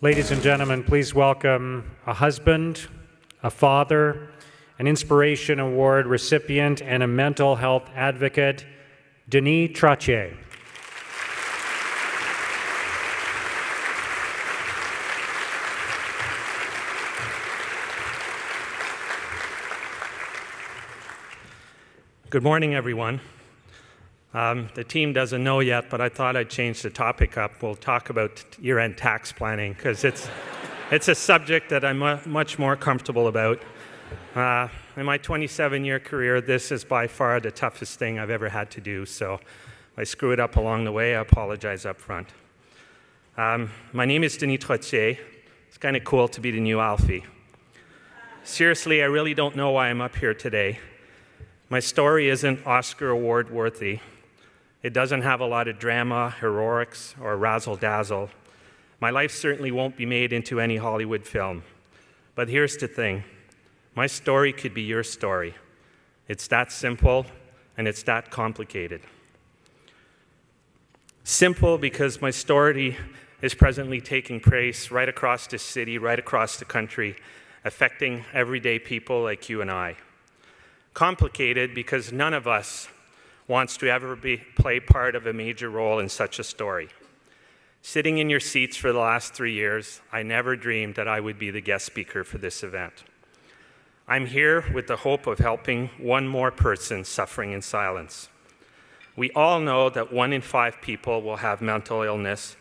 Ladies and gentlemen, please welcome a husband, a father, an Inspiration Award recipient, and a mental health advocate, Denis Trottier. Good morning, everyone. The team doesn't know yet, but I thought I'd change the topic up. We'll talk about year-end tax planning, because it's a subject that I'm much more comfortable about. In my 27-year career, this is by far the toughest thing I've ever had to do, so if I screw it up along the way, I apologize up front. My name is Denis Trottier. It's kind of cool to be the new Alfie. Seriously, I really don't know why I'm up here today. My story isn't Oscar Award worthy. It doesn't have a lot of drama, heroics, or razzle-dazzle. My life certainly won't be made into any Hollywood film. But here's the thing. My story could be your story. It's that simple, and it's that complicated. Simple because my story is presently taking place right across this city, right across the country, affecting everyday people like you and I. Complicated because none of us wants to ever play part of a major role in such a story. Sitting in your seats for the last 3 years, I never dreamed that I would be the guest speaker for this event. I'm here with the hope of helping one more person suffering in silence. We all know that 1 in 5 people will have mental illness.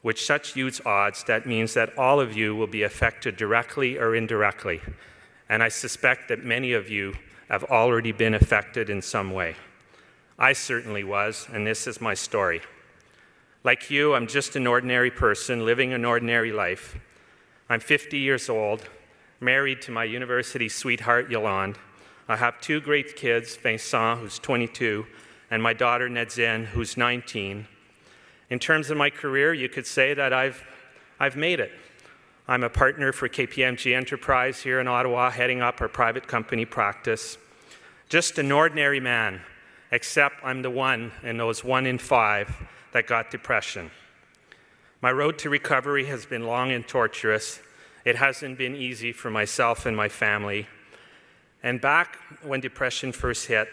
With such huge odds, that means that all of you will be affected directly or indirectly. And I suspect that many of you have already been affected in some way. I certainly was, and this is my story. Like you, I'm just an ordinary person living an ordinary life. I'm 50 years old, married to my university sweetheart, Yolande. I have 2 great kids, Vincent, who's 22, and my daughter, Nedzine, who's 19. In terms of my career, you could say that I've made it. I'm a partner for KPMG Enterprise here in Ottawa, heading up our private company practice. Just an ordinary man, except I'm the one in those 1 in 5 that got depression. My road to recovery has been long and torturous. It hasn't been easy for myself and my family. And back when depression first hit,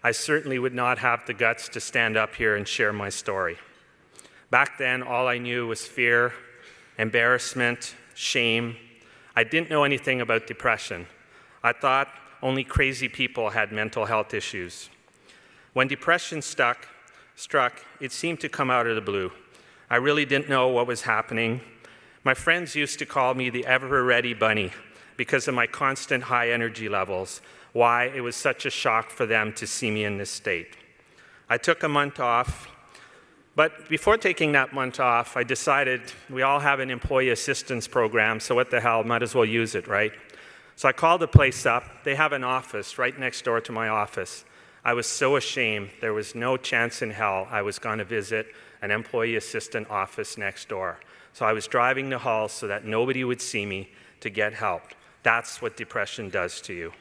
I certainly would not have the guts to stand up here and share my story. Back then, all I knew was fear, embarrassment, shame. I didn't know anything about depression. I thought only crazy people had mental health issues. When depression struck, it seemed to come out of the blue. I really didn't know what was happening. My friends used to call me the ever-ready bunny because of my constant high energy levels, why it was such a shock for them to see me in this state. I took a month off, but before taking that month off, I decided we all have an employee assistance program, so what the hell, might as well use it, right? So I called the place up. They have an office right next door to my office. I was so ashamed, there was no chance in hell I was going to visit an employee assistant office next door. So I was driving the halls so that nobody would see me to get help. That's what depression does to you.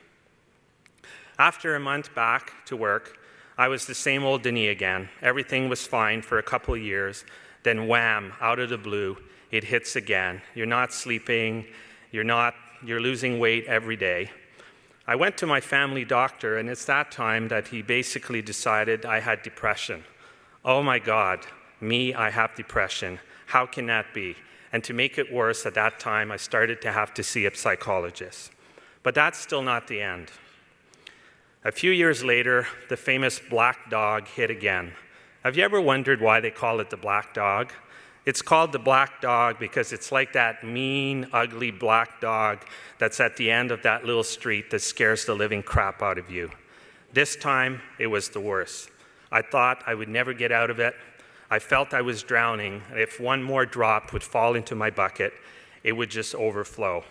After a month back to work, I was the same old Denis again. Everything was fine for a couple of years. Then wham, out of the blue, it hits again. You're not sleeping, you're losing weight every day. I went to my family doctor, and it's that time that he basically decided I had depression. Oh my God, me, I have depression. How can that be? And to make it worse, at that time, I started to have to see a psychologist. But that's still not the end. A few years later, the famous black dog hit again. Have you ever wondered why they call it the black dog? It's called the black dog because it's like that mean, ugly black dog that's at the end of that little street that scares the living crap out of you. This time, it was the worst. I thought I would never get out of it. I felt I was drowning, and if one more drop would fall into my bucket, it would just overflow.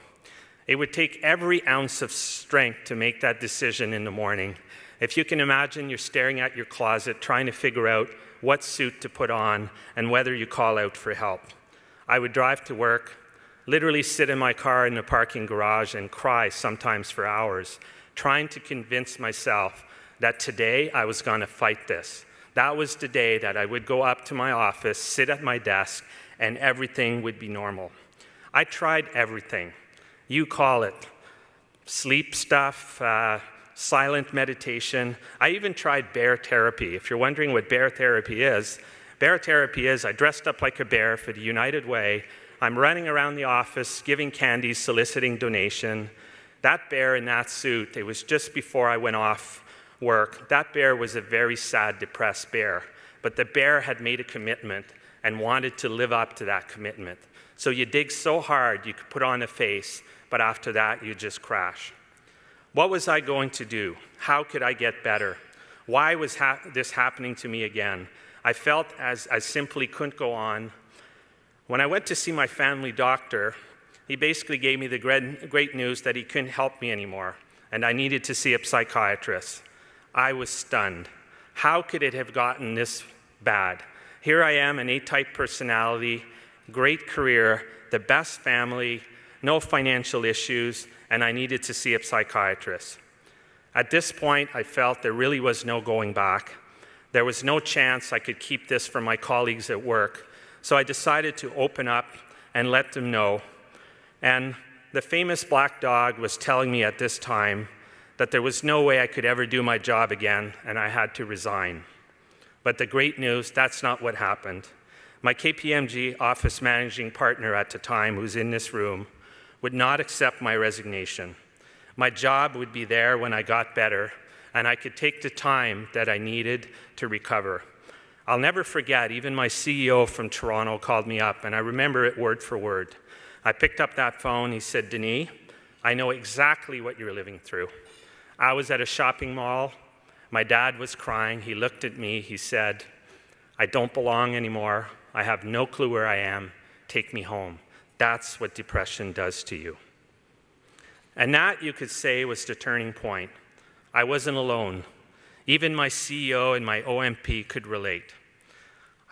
It would take every ounce of strength to make that decision in the morning. If you can imagine, you're staring at your closet trying to figure out what suit to put on and whether you call out for help. I would drive to work, literally sit in my car in the parking garage and cry sometimes for hours, trying to convince myself that today I was going to fight this. That was the day that I would go up to my office, sit at my desk, and everything would be normal. I tried everything. You call it sleep stuff, silent meditation. I even tried bear therapy. If you're wondering what bear therapy is I dressed up like a bear for the United Way. I'm running around the office, giving candy, soliciting donation. That bear in that suit, it was just before I went off work. That bear was a very sad, depressed bear. But the bear had made a commitment and wanted to live up to that commitment. So you dig so hard, you could put on a face, but after that, you just crash. What was I going to do? How could I get better? Why was this happening to me again? I felt as I simply couldn't go on. When I went to see my family doctor, he basically gave me the great news that he couldn't help me anymore, and I needed to see a psychiatrist. I was stunned. How could it have gotten this bad? Here I am, an A-type personality, great career, the best family, no financial issues, and I needed to see a psychiatrist. At this point, I felt there really was no going back. There was no chance I could keep this from my colleagues at work, so I decided to open up and let them know. And the famous black dog was telling me at this time that there was no way I could ever do my job again, and I had to resign. But the great news, that's not what happened. My KPMG office managing partner at the time, who's in this room, would not accept my resignation. My job would be there when I got better, and I could take the time that I needed to recover. I'll never forget, even my CEO from Toronto called me up, and I remember it word for word. I picked up that phone. He said, "Denis, I know exactly what you're living through." I was at a shopping mall. My dad was crying. He looked at me. He said, "I don't belong anymore. I have no clue where I am. Take me home." That's what depression does to you. And that, you could say, was the turning point. I wasn't alone. Even my CEO and my OMP could relate.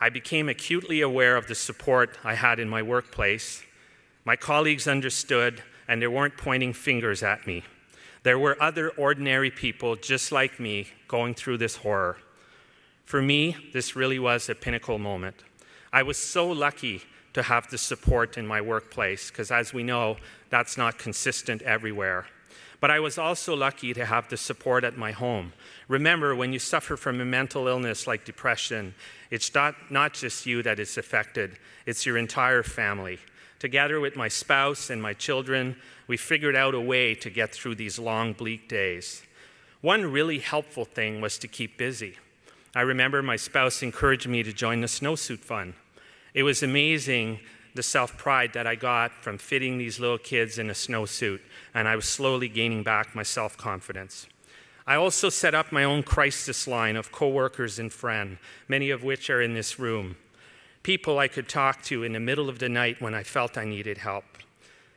I became acutely aware of the support I had in my workplace. My colleagues understood, and they weren't pointing fingers at me. There were other ordinary people just like me going through this horror. For me, this really was a pinnacle moment. I was so lucky to have the support in my workplace, because as we know, that's not consistent everywhere. But I was also lucky to have the support at my home. Remember, when you suffer from a mental illness like depression, it's not just you that is affected, it's your entire family. Together with my spouse and my children, we figured out a way to get through these long, bleak days. One really helpful thing was to keep busy. I remember my spouse encouraged me to join the snowsuit fund. It was amazing the self-pride that I got from fitting these little kids in a snowsuit, and I was slowly gaining back my self-confidence. I also set up my own crisis line of coworkers and friends, many of which are in this room. People I could talk to in the middle of the night when I felt I needed help.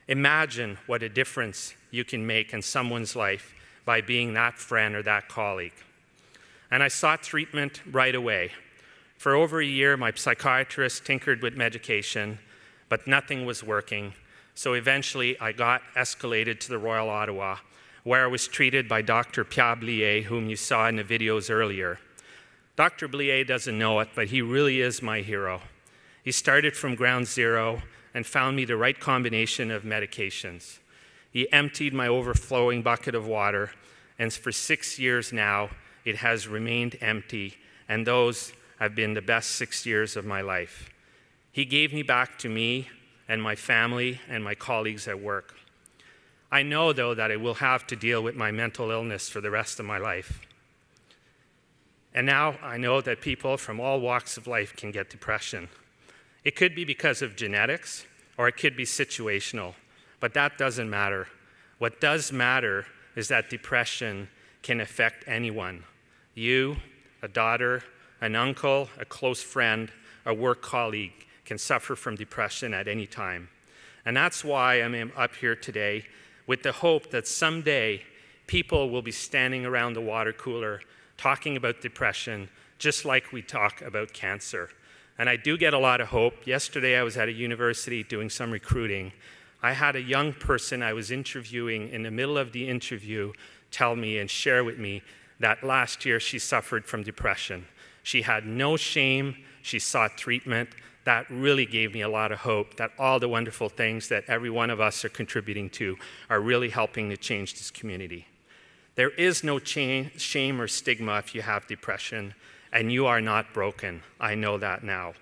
Imagine what a difference you can make in someone's life by being that friend or that colleague. And I sought treatment right away. For over a year, my psychiatrist tinkered with medication, but nothing was working. So eventually, I got escalated to the Royal Ottawa, where I was treated by Dr. Pierre Blier, whom you saw in the videos earlier. Dr. Blier doesn't know it, but he really is my hero. He started from ground zero and found me the right combination of medications. He emptied my overflowing bucket of water, and for 6 years now, it has remained empty, and those have been the best 6 years of my life. He gave me back to me and my family and my colleagues at work. I know, though, that I will have to deal with my mental illness for the rest of my life. And now I know that people from all walks of life can get depression. It could be because of genetics, or it could be situational, but that doesn't matter. What does matter is that depression can affect anyone. You, a daughter, an uncle, a close friend, a work colleague can suffer from depression at any time. And that's why I'm up here today with the hope that someday people will be standing around the water cooler talking about depression just like we talk about cancer. And I do get a lot of hope. Yesterday I was at a university doing some recruiting. I had a young person I was interviewing in the middle of the interview tell me and share with me that last year she suffered from depression. She had no shame. She sought treatment. That really gave me a lot of hope that all the wonderful things that every one of us are contributing to are really helping to change this community. There is no shame or stigma if you have depression, and you are not broken. I know that now.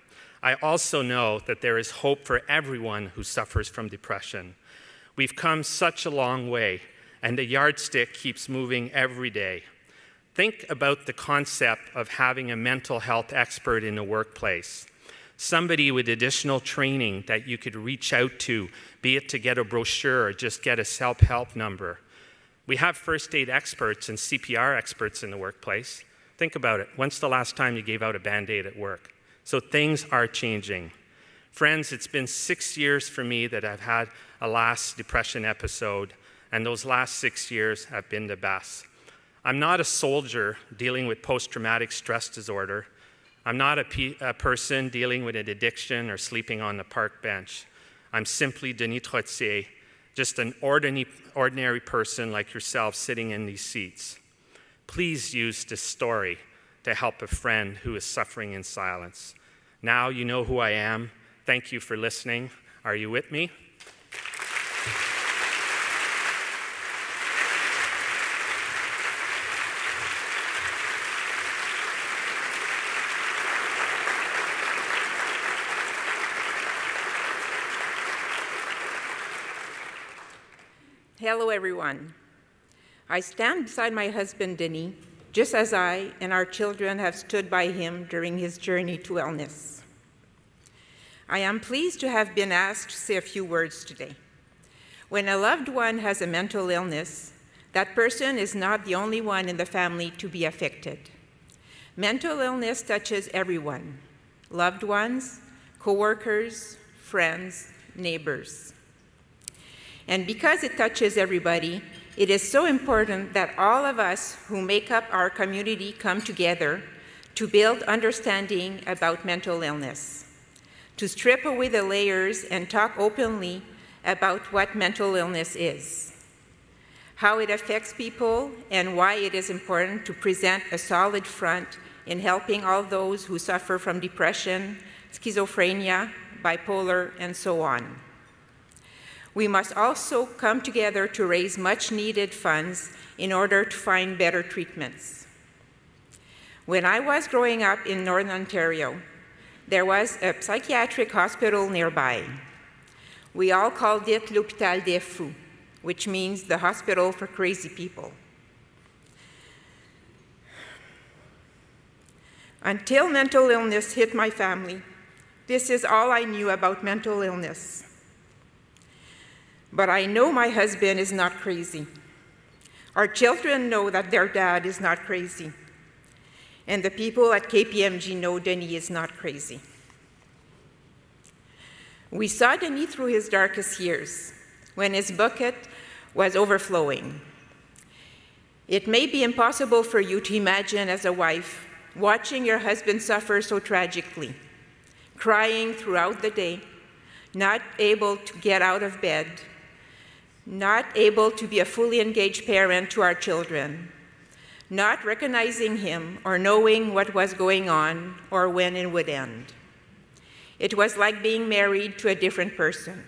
I also know that there is hope for everyone who suffers from depression. We've come such a long way, and the yardstick keeps moving every day. Think about the concept of having a mental health expert in the workplace. Somebody with additional training that you could reach out to, be it to get a brochure or just get a self-help number. We have first aid experts and CPR experts in the workplace. Think about it. When's the last time you gave out a Band-Aid at work? So things are changing. Friends, it's been 6 years for me that I've had a last depression episode, and those last 6 years have been the best. I'm not a soldier dealing with post-traumatic stress disorder. I'm not a person dealing with an addiction or sleeping on the park bench. I'm simply Denis Trottier, just an ordinary person like yourself sitting in these seats. Please use this story to help a friend who is suffering in silence. Now you know who I am. Thank you for listening. Are you with me? Hello, everyone. I stand beside my husband, Denis, just as I and our children have stood by him during his journey to wellness. I am pleased to have been asked to say a few words today. When a loved one has a mental illness, that person is not the only one in the family to be affected. Mental illness touches everyone: loved ones, coworkers, friends, neighbors. And because it touches everybody, it is so important that all of us who make up our community come together to build understanding about mental illness, to strip away the layers and talk openly about what mental illness is, how it affects people, and why it is important to present a solid front in helping all those who suffer from depression, schizophrenia, bipolar, and so on. We must also come together to raise much-needed funds in order to find better treatments. When I was growing up in Northern Ontario, there was a psychiatric hospital nearby. We all called it l'Hôpital des Fous, which means the hospital for crazy people. Until mental illness hit my family, this is all I knew about mental illness. But I know my husband is not crazy. Our children know that their dad is not crazy. And the people at KPMG know Denis is not crazy. We saw Denis through his darkest years, when his bucket was overflowing. It may be impossible for you to imagine as a wife watching your husband suffer so tragically, crying throughout the day, not able to get out of bed, not able to be a fully engaged parent to our children, not recognizing him or knowing what was going on or when it would end. It was like being married to a different person.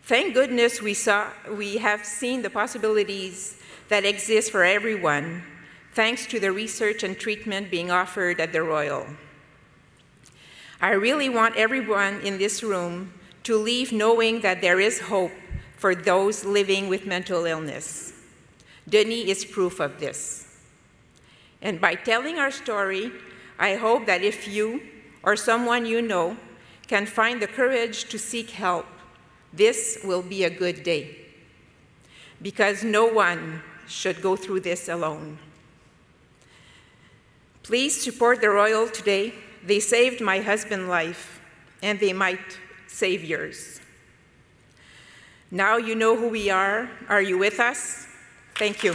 Thank goodness we have seen the possibilities that exist for everyone, thanks to the research and treatment being offered at the Royal. I really want everyone in this room to leave knowing that there is hope for those living with mental illness. Denis is proof of this. And by telling our story, I hope that if you or someone you know can find the courage to seek help, this will be a good day. Because no one should go through this alone. Please support the Royal today. They saved my husband's life, and they might save yours. Now you know who we are. Are you with us? Thank you.